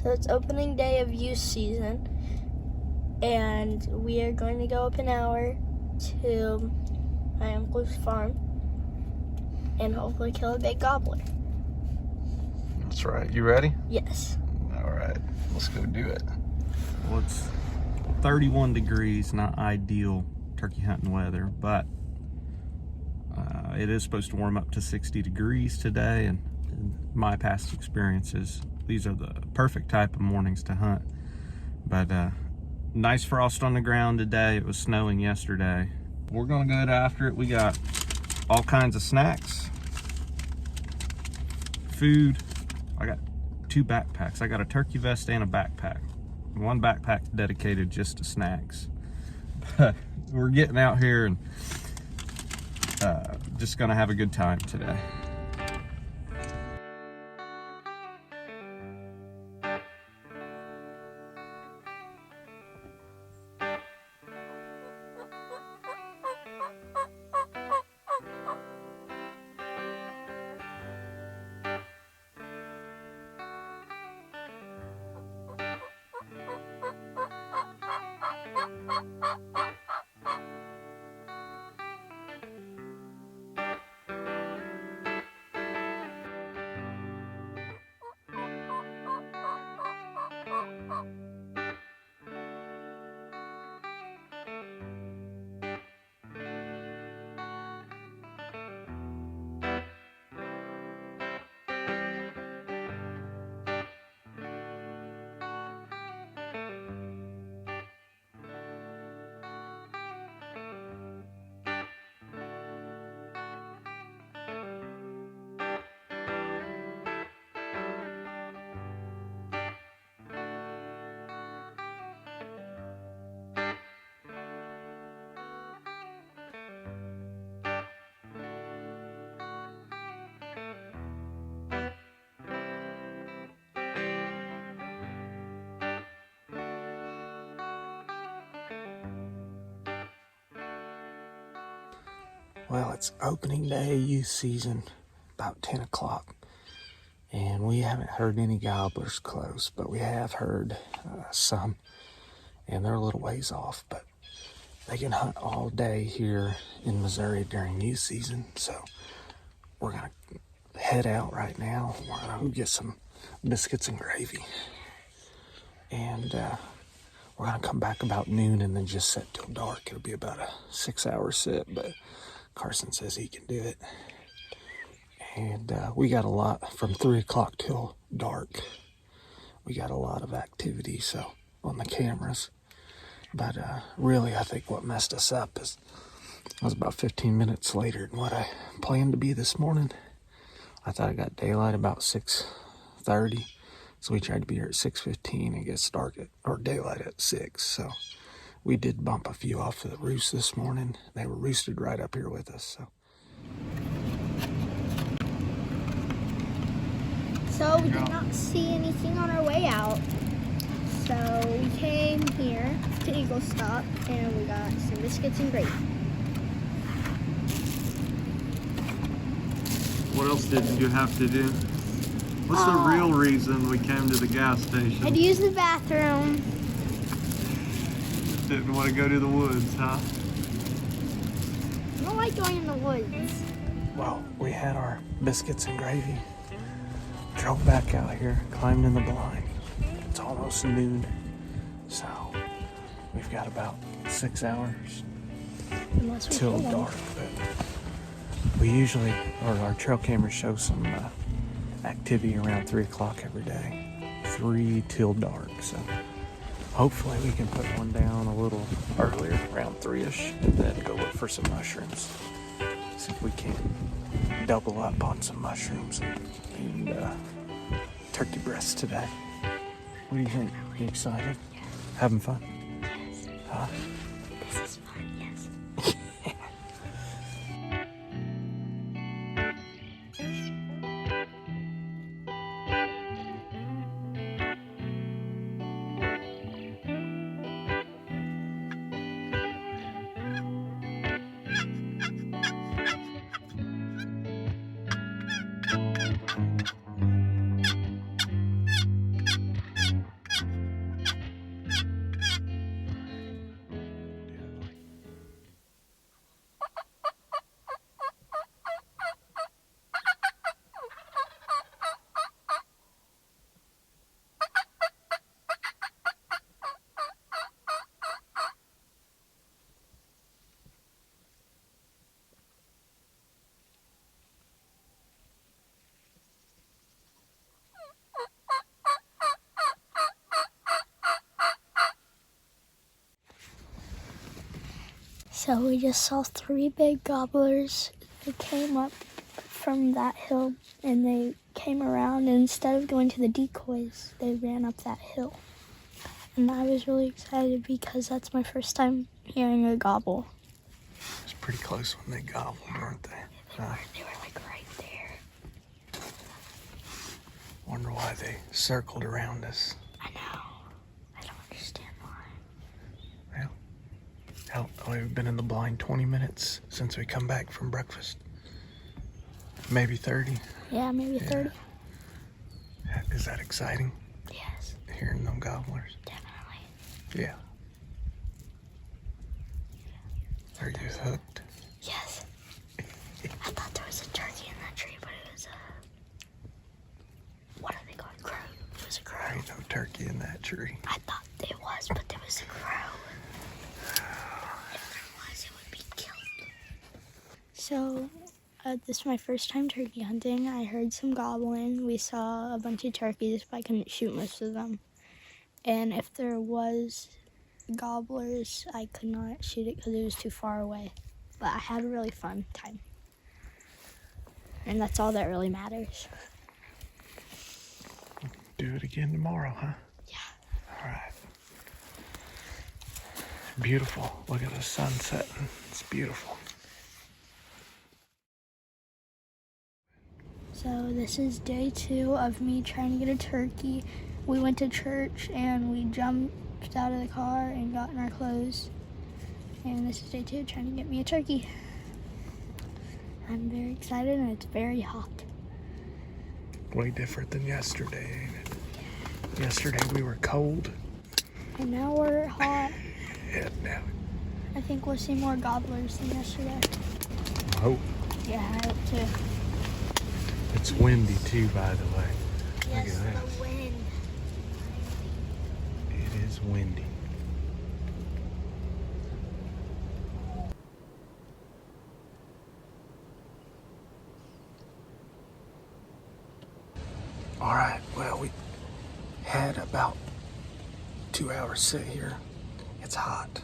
So it's opening day of youth season, and we are going to go up an hour to my uncle's farm and hopefully kill a big gobbler. That's right. You ready? Yes. All right, let's go do it. Well, it's 31 degrees, not ideal turkey hunting weather, but it is supposed to warm up to 60 degrees today, and in my past experiences, these are the perfect type of mornings to hunt. But nice frost on the ground today. It was snowing yesterday. We're gonna get after it. We got all kinds of snacks, food. I got 2 backpacks. I got a turkey vest and a backpack. One backpack dedicated just to snacks. But we're getting out here and just gonna have a good time today. Well, it's opening day youth season, about 10 o'clock, and we haven't heard any gobblers close, but we have heard some, and they're a little ways off, but they can hunt all day here in Missouri during youth season. So we're gonna head out right now. We're gonna go get some biscuits and gravy, and we're gonna come back about noon and then just sit till dark. It'll be about a 6-hour sit, but Carlson says he can do it. And we got a lot from 3 o'clock till dark. We got a lot of activity so on the cameras. But really, I think what messed us up is I was about 15 minutes later than what I planned to be this morning. I thought I got daylight about 6:30, so we tried to be here at 6:15 and get daylight at 6. So we did bump a few off to the roost this morning. They were roosted right up here with us. So we did not see anything on our way out. So we came here to Eagle Stop and we got some biscuits and gravy. What else did you have to do? What's the real reason we came to the gas station? I'd use the bathroom. Didn't want to go to the woods, huh? I don't like going in the woods. Well, we had our biscuits and gravy. Drove back out here, climbed in the blind. It's almost noon, so we've got about 6 hours till dark. But we usually, or our trail cameras show some activity around 3 o'clock every day, 3 till dark. So hopefully we can put one down a little earlier, around 3-ish, and then go look for some mushrooms. See if we can double up on some mushrooms and turkey breasts today. What do you think? You excited? Yeah. Having fun? Yes. Huh? This is fun, yes. So we just saw 3 big gobblers. They came up from that hill and they came around, and instead of going to the decoys, they ran up that hill. And I was really excited because that's my first time hearing a gobble. It's pretty close when they gobbled, weren't they? They were like right there. Wonder why they circled around us. I know. I don't understand why. Well, hell, we've been in the blind 20 minutes since we come back from breakfast. Maybe 30. Yeah, maybe 30. Is that exciting? Yes, Hearing them gobblers? definitely. Yeah. Are you hooked? Yes. I thought there was a turkey in that tree, but it was what are they called? Crow. It was a crow. There ain't no turkey in that tree. I thought it was, but there was a crow. If there was, it would be killed. So, this is my first time turkey hunting. I heard some gobbling. We saw a bunch of turkeys, but I couldn't shoot most of them. And if there was gobblers, I could not shoot it because it was too far away. But I had a really fun time. And that's all that really matters. Do it again tomorrow, huh? Yeah. All right. Beautiful. Look at the sun setting. It's beautiful. So this is day 2 of me trying to get a turkey. We went to church and we jumped out of the car and got in our clothes. And this is day 2 trying to get me a turkey. I'm very excited and it's very hot. Way different than yesterday, ain't it? Yesterday we were cold. And now we're hot. Yeah, now. I think we'll see more gobblers than yesterday. I hope. Yeah, I hope too. It's windy too, by the way. Yes, Look at that. the wind. It is windy. All right, well, we had about 2 hours sit here. It's hot.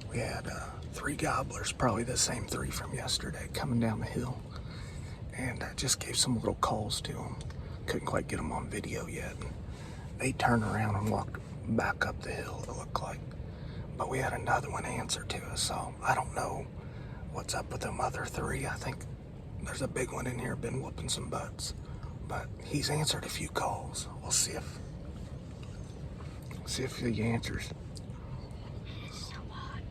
We had 3 gobblers, probably the same 3 from yesterday, coming down the hill. And I just gave some little calls to them. Couldn't quite get them on video yet. And they turned around and walked back up the hill, it looked like. But we had another one answer to us, so I don't know what's up with them other 3. I think there's a big one in here, been whooping some butts. But he's answered a few calls. We'll see if he answers. It's so hot.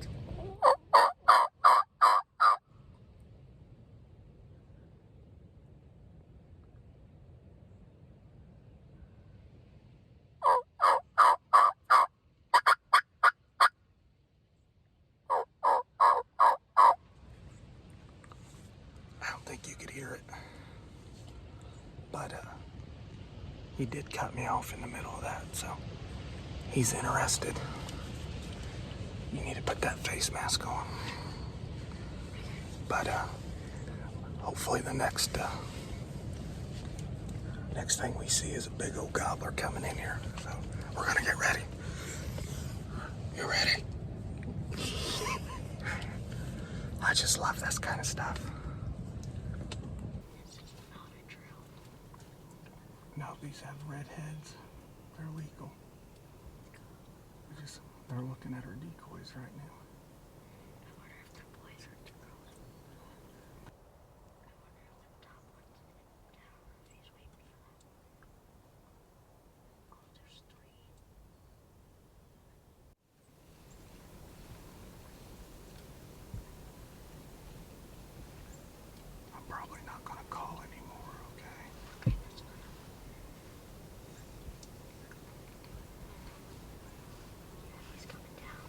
I don't think you could hear it. But he did cut me off in the middle of that, so he's interested. You need to put that face mask on. But hopefully the next thing we see is a big old gobbler coming in here. So we're gonna get ready. You ready? I just love this kind of stuff. No, these have red heads. They're legal. They're looking at our decoys right now. I wonder if they're boys or girls. I wonder if the top one's down. He's waiting for them. Oh, there's 3. I'm probably not gonna call anymore, okay? Okay, that's fine. He's coming down.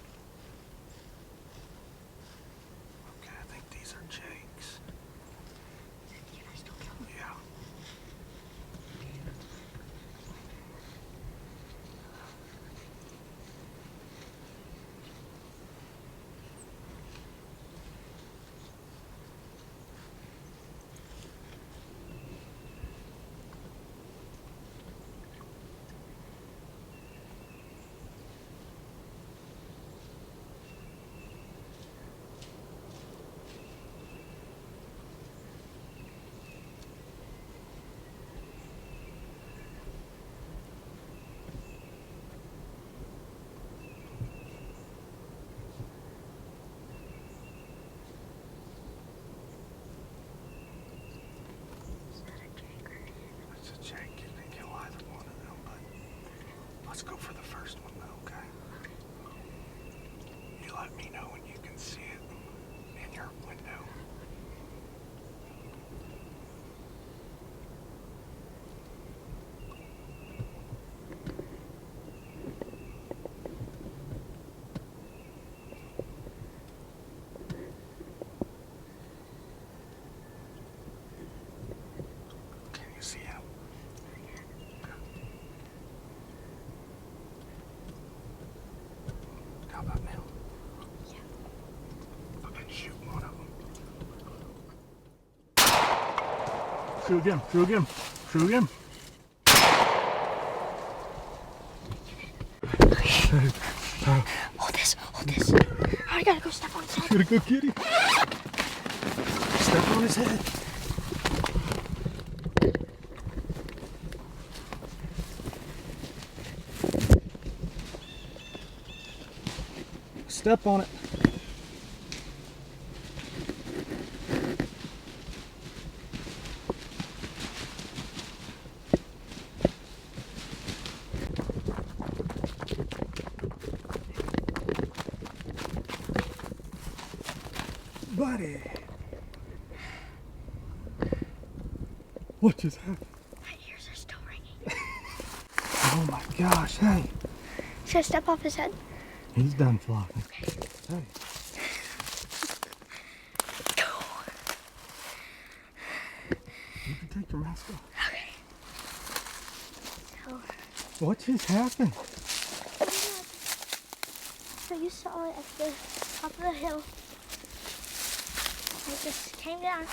Let's go for the first one though, okay? You let me know when you can see it in your window. Can you see him? How about now? Yeah. Okay, shoot one of them. Shoot again, shoot again, shoot again. Hold this, hold this. I gotta go step on his head. Gotta go, kitty. Step on his head. Step on it. Buddy. What just happened? My ears are still ringing. Oh my gosh, hey. Should I step off his head? He's done flopping. Hey. You can take your mask off. Okay. So, What just happened? so you saw it at the top of the hill. It just came down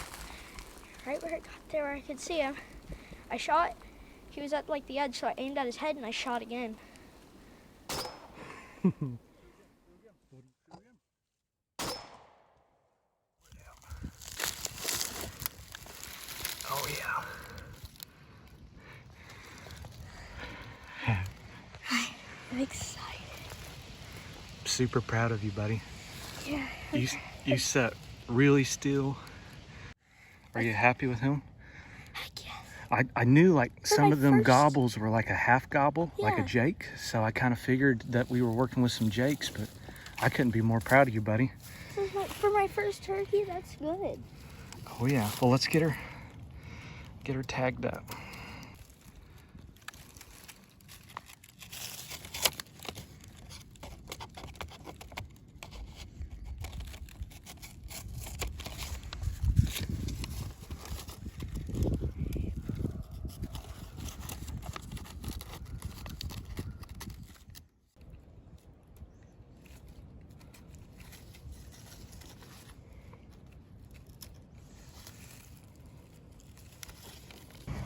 right where it got there where I could see him. I shot. He was at like the edge, so I aimed at his head and I shot again. Oh yeah. I'm excited. Super proud of you, buddy. Yeah. You sat really still. Are you happy with him? Heck yes. I knew like For some my of them first- gobbles were like a half gobble, like a Yeah. Jake. So I kind of figured that we were working with some Jakes, but I couldn't be more proud of you, buddy. For my first turkey, that's good. Oh yeah. Well, let's get her tagged up.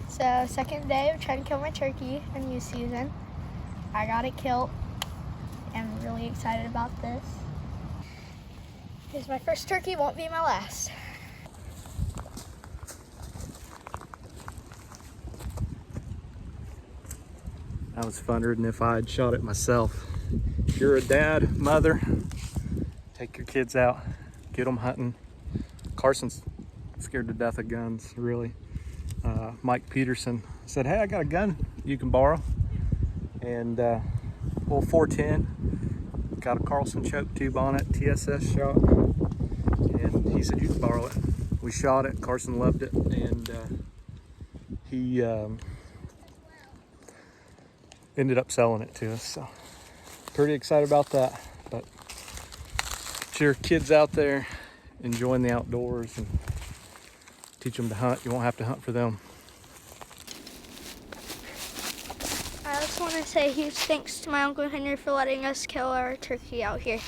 So, second day of trying to kill my turkey in youth season. I got it killed. I'm really excited about this. It's my first turkey, won't be my last. That was funner than if I had shot it myself. If you're a dad, mother, take your kids out, get them hunting. Carson's scared to death of guns, really. Mike Peterson said, hey, I got a gun you can borrow. And little 410, got a Carlson choke tube on it, TSS shot. And he said, you can borrow it. We shot it, Carson loved it, and he ended up selling it to us. So pretty excited about that. But get your kids out there enjoying the outdoors and teach them to hunt. You won't have to hunt for them. I just want to say huge thanks to my Uncle Henry for letting us kill our turkey out here.